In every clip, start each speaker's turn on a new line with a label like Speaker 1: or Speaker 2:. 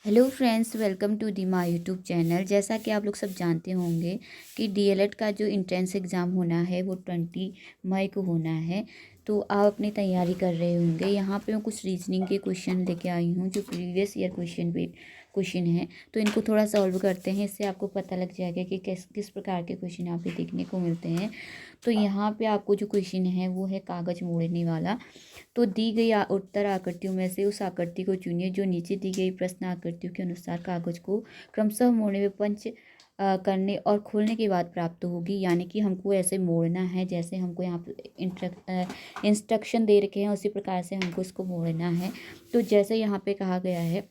Speaker 1: Hello friends, welcome to the my YouTube channel. जैसा कि आप लोग सब जानते होंगे कि डीएलएड का जो इंट्रेंस एग्ज़ाम होना है वो 20 मई को होना है। तो आप अपनी तैयारी कर रहे होंगे। यहाँ पे मैं कुछ रीजनिंग के क्वेश्चन लेके आई हूँ जो प्रीवियस ईयर क्वेश्चन हैं। तो इनको थोड़ा सॉल्व करते हैं, इससे आपको पता लग जाएगा कि किस किस प्रकार के क्वेश्चन यहाँ पे देखने को मिलते हैं। तो यहाँ पे आपको जो क्वेश्चन है वो है कागज़ मोड़ने वाला। तो दी गई उत्तर आकृतियों में से उस आकृति को चुनिए जो नीचे दी गई प्रश्न आकृतियों के अनुसार कागज को क्रमशः मोड़ने में पंच करने और खोलने के बाद प्राप्त होगी। यानी कि हमको ऐसे मोड़ना है जैसे हमको यहाँ पे इंस्ट्रक्शन दे रखे हैं, उसी प्रकार से हमको इसको मोड़ना है। तो जैसे यहाँ पे कहा गया है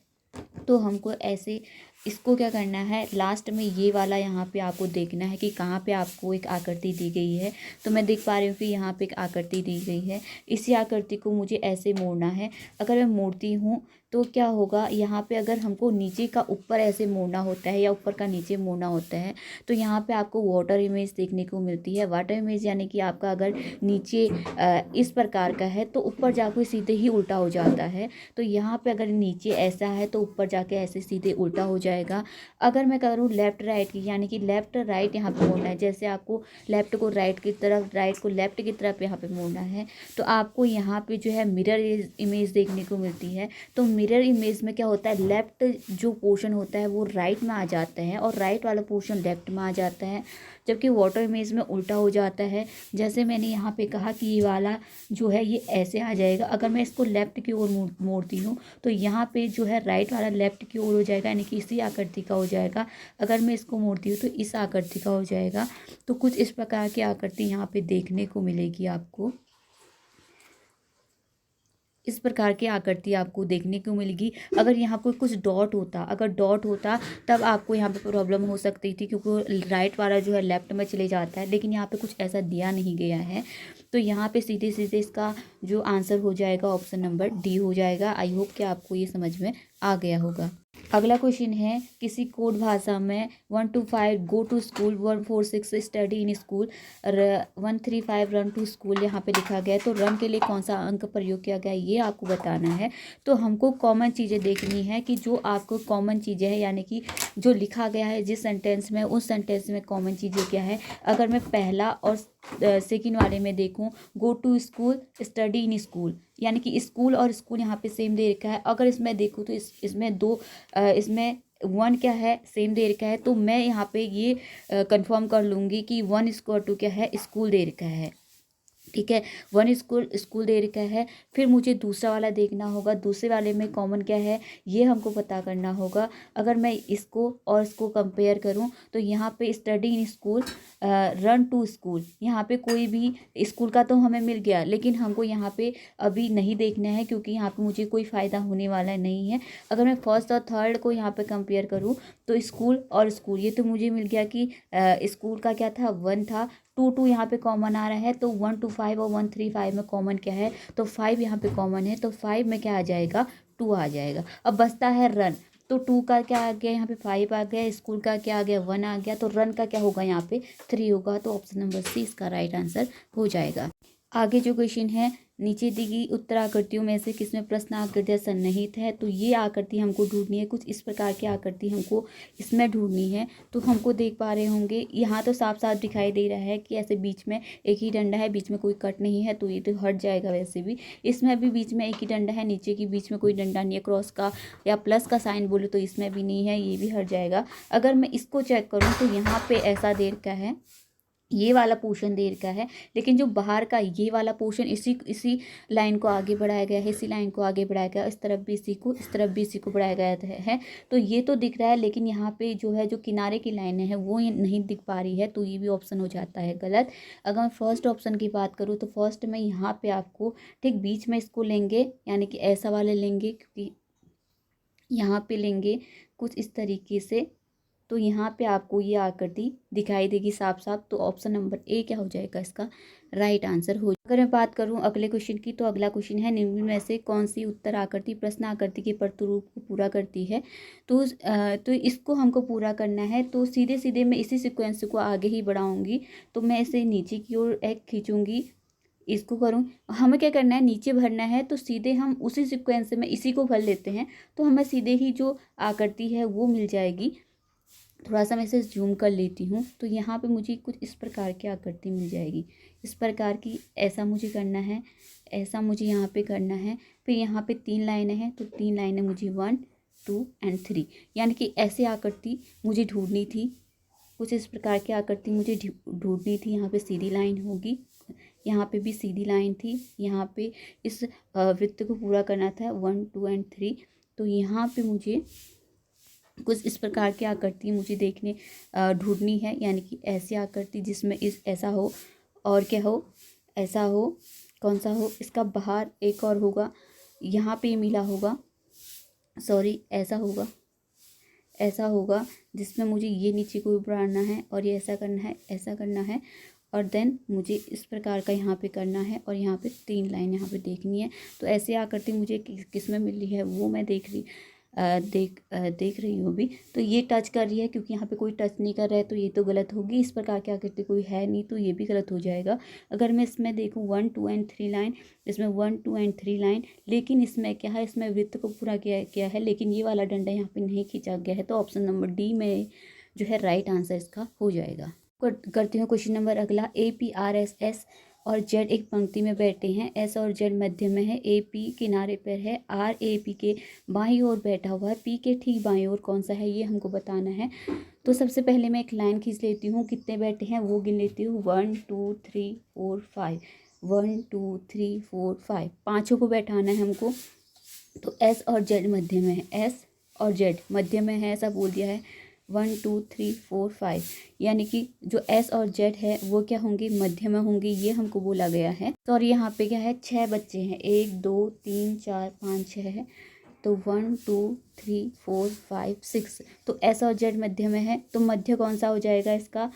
Speaker 1: तो हमको ऐसे इसको क्या करना है, लास्ट में ये वाला यहाँ पे आपको देखना है कि कहाँ पे आपको एक आकृति दी गई है। तो मैं देख पा रही हूँ कि यहाँ पे एक आकृति दी गई है। इसी आकृति को मुझे ऐसे मोड़ना है। अगर मैं मोड़ती हूँ तो क्या होगा, यहाँ पे अगर हमको नीचे का ऊपर ऐसे मोड़ना होता है या ऊपर का नीचे मोड़ना होता है तो यहाँ पे आपको वाटर इमेज देखने को मिलती है। वाटर इमेज यानी कि आपका अगर नीचे इस प्रकार का है तो ऊपर जाके सीधे ही उल्टा हो जाता है। तो यहाँ पे अगर नीचे ऐसा है तो ऊपर जाके ऐसे सीधे उल्टा हो जाएगा। अगर मैं करूँ लेफ्ट राइट की, यानी कि लेफ्ट राइट यहाँ पे मोड़ना है, जैसे आपको लेफ्ट को राइट की तरफ, राइट को लेफ्ट की तरफ यहाँ पे मोड़ना है, तो आपको यहाँ पे जो है मिरर इमेज देखने को मिलती है। तो मिरर इमेज में क्या होता है, लेफ्ट जो पोर्शन होता है वो राइट में आ जाता है और राइट वाला पोर्शन लेफ्ट में आ जाता है, जबकि वाटर इमेज में उल्टा हो जाता है। जैसे मैंने यहाँ पे कहा कि ये वाला जो है ये ऐसे आ जाएगा। अगर मैं इसको लेफ्ट की ओर मोड़ती हूँ तो यहाँ पे जो है राइट वाला लेफ्ट की ओर हो जाएगा, यानी कि इसी आकृति का हो जाएगा। अगर मैं इसको मोड़ती हूँ तो इस आकृति का हो जाएगा। तो कुछ इस प्रकार की आकृति यहाँ पे देखने को मिलेगी आपको। इस प्रकार की आकृति आपको देखने को मिलेगी। अगर यहाँ कोई कुछ डॉट होता, अगर डॉट होता तब आपको यहाँ पे प्रॉब्लम हो सकती थी, क्योंकि राइट वाला जो है लेफ्ट में चले जाता है, लेकिन यहाँ पे कुछ ऐसा दिया नहीं गया है। तो यहाँ पे सीधे सीधे इसका जो आंसर हो जाएगा ऑप्शन नंबर डी हो जाएगा। आई होप कि आपको ये समझ में आ गया होगा। अगला क्वेश्चन है, किसी कोड भाषा में 1 to 5 go to school, 146 study in school, 135 run to school यहाँ पे लिखा गया है। तो रन के लिए कौन सा अंक प्रयोग किया गया है ये आपको बताना है। तो हमको कॉमन चीज़ें देखनी है कि जो आपको कॉमन चीज़ें हैं, यानी कि जो लिखा गया है जिस सेंटेंस में, उस सेंटेंस में कॉमन चीज़ें क्या है। अगर मैं पहला और सेकेंड वाले में देखूं, go to school, study in school, यानी कि स्कूल और स्कूल यहाँ पे सेम दे रखा है। अगर इसमें देखूँ तो इसमें दो इसमें वन क्या है, सेम दे रखा है। तो मैं यहाँ पे ये कंफर्म कर लूँगी कि 1 = 2 क्या है, स्कूल दे रखा है। ठीक है, 1 स्कूल स्कूल दे रखा है। फिर मुझे दूसरा वाला देखना होगा, दूसरे वाले में कॉमन क्या है ये हमको पता करना होगा। अगर मैं इसको और इसको कंपेयर करूं तो यहाँ पे study in school, run to school, यहाँ पे कोई भी स्कूल का तो हमें मिल गया, लेकिन हमको यहाँ पे अभी नहीं देखना है क्योंकि यहाँ पे मुझे कोई फ़ायदा होने वाला नहीं है। अगर मैं फर्स्ट और थर्ड को यहाँ पे कंपेयर करूँ तो स्कूल और स्कूल, ये तो मुझे मिल गया कि स्कूल का क्या था, 1 था। 2 यहाँ पे कॉमन आ रहा है, तो 1 to 5 और 135 में कॉमन क्या है, तो 5 यहाँ पे कॉमन है, तो 5 में क्या आ जाएगा, 2 आ जाएगा। अब बचता है रन, तो 2 का क्या आ गया यहाँ पे, 5 आ गया। स्कूल का क्या आ गया, 1 आ गया। तो रन का क्या होगा यहाँ पे, 3 होगा। तो ऑप्शन नंबर सी इसका राइट आंसर हो जाएगा। आगे जो क्वेश्चन है, नीचे दी गई उत्तर आकृतियों में से किसमें प्रश्न आकृतियाँ सन्निहित है। तो ये आकृति हमको ढूंढनी है, कुछ इस प्रकार की आकृति हमको इसमें ढूंढनी है। तो हमको देख पा रहे होंगे यहाँ तो साफ साफ दिखाई दे रहा है कि ऐसे बीच में एक ही डंडा है, बीच में कोई कट नहीं है, तो ये तो हट जाएगा। वैसे भी इसमें भी बीच में एक ही डंडा है, नीचे की बीच में कोई डंडा नहीं है, क्रॉस का या प्लस का साइन बोलो तो इसमें भी नहीं है, ये भी हट जाएगा। अगर मैं इसको चेक करूँ तो यहाँ पे ऐसा देर का है, ये वाला पोर्शन देर का है, लेकिन जो बाहर का ये वाला पोर्शन इसी लाइन को आगे बढ़ाया गया है, इसी लाइन को आगे बढ़ाया गया, इस तरफ भी इसी को, इस तरफ भी इसी को बढ़ाया गया है। तो ये तो दिख रहा है, लेकिन यहाँ पे जो है जो किनारे की लाइनें हैं वो ये नहीं दिख पा रही है, तो ये भी ऑप्शन हो जाता है गलत। अगर मैं फर्स्ट ऑप्शन की बात करूँ तो फर्स्ट में यहाँ पे आपको ठीक बीच में इसको लेंगे, यानी कि ऐसा वाले लेंगे, क्योंकि यहाँ पे लेंगे कुछ इस तरीके से, तो यहाँ पे आपको ये आकृति दिखाई देगी साफ साफ। तो ऑप्शन नंबर ए क्या हो जाएगा, इसका राइट आंसर हो। अगर मैं बात करूँ अगले क्वेश्चन की, तो अगला क्वेश्चन है, निम्न में से कौन सी उत्तर आकृति प्रश्न आकृति के प्रतिरूप को पूरा करती है। तो इसको हमको पूरा करना है। तो सीधे सीधे मैं इसी सिक्वेंस को आगे ही बढ़ाऊंगी। तो मैं इसे नीचे की ओर एक खींचूंगी, इसको करूँ, हमें क्या करना है, नीचे भरना है तो सीधे हम उसी सीक्वेंस में इसी को भर लेते हैं तो हमें सीधे ही जो आकृति है वो मिल जाएगी। थोड़ा सा मैं इसे जूम कर लेती हूँ तो यहाँ पे मुझे कुछ इस प्रकार की आकृति मिल जाएगी, इस प्रकार की। ऐसा मुझे करना है, ऐसा मुझे यहाँ पे करना है। फिर यहाँ पे 3 लाइनें हैं तो 3 लाइनें मुझे 1 2 एंड 3, यानी कि ऐसे आकृति मुझे ढूंढनी थी। कुछ इस प्रकार की आकृति मुझे ढूंढनी थी। यहाँ पे सीधी लाइन होगी, यहाँ पे भी सीधी लाइन थी, यहाँ पे इस वृत्त को पूरा करना था 1 2 एंड 3। तो यहाँ पे मुझे कुछ इस प्रकार की आकृति मुझे देखने ढूंढनी है, यानी कि ऐसी आकृति जिसमें इस ऐसा हो और क्या हो, ऐसा हो, कौन सा हो, इसका बाहर एक और होगा, यहाँ पे मिला होगा, सॉरी ऐसा होगा, ऐसा होगा जिसमें मुझे ये नीचे को बढ़ाना है और ये ऐसा करना है, ऐसा करना है। और देन मुझे इस प्रकार का यहाँ पे करना है और यहाँ पे 3 लाइन यहाँ पे देखनी है। तो ऐसे आकृति मुझे किस में मिल रही है वो मैं देख रही हूँ अभी। तो ये टच कर रही है, क्योंकि यहाँ पे कोई टच नहीं कर रहा है तो ये तो गलत होगी। इस प्रकार की आकृति कोई है नहीं तो ये भी गलत हो जाएगा। अगर मैं इसमें देखूँ 1 2 एंड 3 लाइन, इसमें 1 2 एंड 3 लाइन, लेकिन इसमें क्या है, इसमें वृत्त को पूरा किया है, लेकिन ये वाला डंडा यहाँ पे नहीं खींचा गया है। तो ऑप्शन नंबर डी में जो है राइट आंसर इसका हो जाएगा। करती हूँ क्वेश्चन नंबर अगला। APRSS और जेड एक पंक्ति में बैठे हैं, एस और जेड मध्य में है, AP किनारे पर है, R AP के बाईं ओर बैठा हुआ है, P के ठीक बाईं ओर कौन सा है ये हमको बताना है। तो सबसे पहले मैं एक लाइन खींच लेती हूँ, कितने बैठे हैं वो गिन लेती हूँ, 1 2 3 4 5, 1 2 3 4 5, पाँचों को बैठाना है हमको। तो S और Z मध्य में है, S और Z मध्य में है, ऐसा बोल दिया है। 1 2 3 4 5, यानी कि जो S और Z है वो क्या होंगे, मध्य में होंगे, ये हमको बोला गया है। तो और यहाँ पे क्या है, 6 बच्चे हैं, 1 2 3 4 5 6 है। तो 1 2 3 4 5 6, तो S और Z मध्य में है, तो मध्य कौन सा हो जाएगा इसका,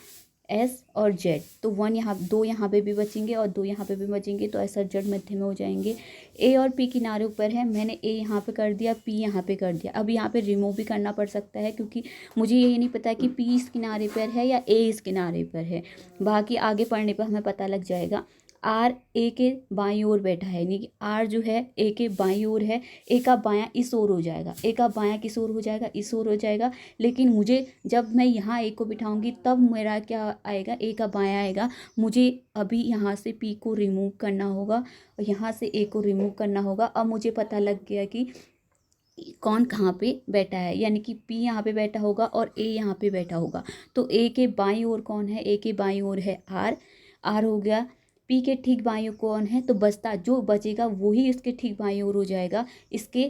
Speaker 1: S और Z। तो 1 यहाँ, 2 यहाँ पे भी बचेंगे और 2 यहाँ पे भी बचेंगे, तो S और Z मध्य में हो जाएंगे। A और P किनारे ऊपर है, मैंने A यहाँ पे कर दिया, P यहाँ पे कर दिया। अब यहाँ पे रिमूव भी करना पड़ सकता है, क्योंकि मुझे ये नहीं पता कि P इस किनारे पर है या A इस किनारे पर है, बाकी आगे पढ़ने पर हमें पता लग जाएगा। R A के बाईं ओर बैठा है, यानी कि R जो है A के बाईं ओर है, A का बायां इस ओर हो जाएगा, A का बायां किस ओर हो जाएगा, इस ओर हो जाएगा। लेकिन मुझे जब मैं यहाँ A को बिठाऊंगी तब मेरा क्या आएगा, A का बायां आएगा। मुझे अभी यहाँ से P को रिमूव करना होगा और यहाँ से A को रिमूव करना होगा। अब मुझे पता लग गया कि कौन कहाँ पे बैठा है, यानी कि P यहाँ पे बैठा होगा और A यहाँ पे बैठा होगा। तो A के बाईं ओर कौन है, A के बाईं ओर है R हो गया। P के ठीक बाईं ओर कौन है, तो बचता जो बचेगा वही इसके ठीक बाईं ओर हो जाएगा। इसके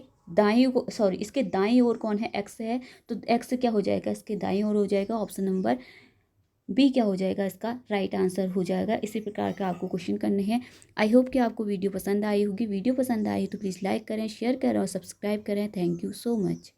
Speaker 1: इसके दाईं ओर कौन है, X है, तो X क्या हो जाएगा, इसके दाईं ओर हो जाएगा। ऑप्शन नंबर बी क्या हो जाएगा, इसका राइट आंसर हो जाएगा। इसी प्रकार का आपको क्वेश्चन करने हैं। आई होप कि आपको वीडियो पसंद आई होगी। वीडियो पसंद आई तो प्लीज़ लाइक करें, शेयर करें और सब्सक्राइब करें। Thank you so much.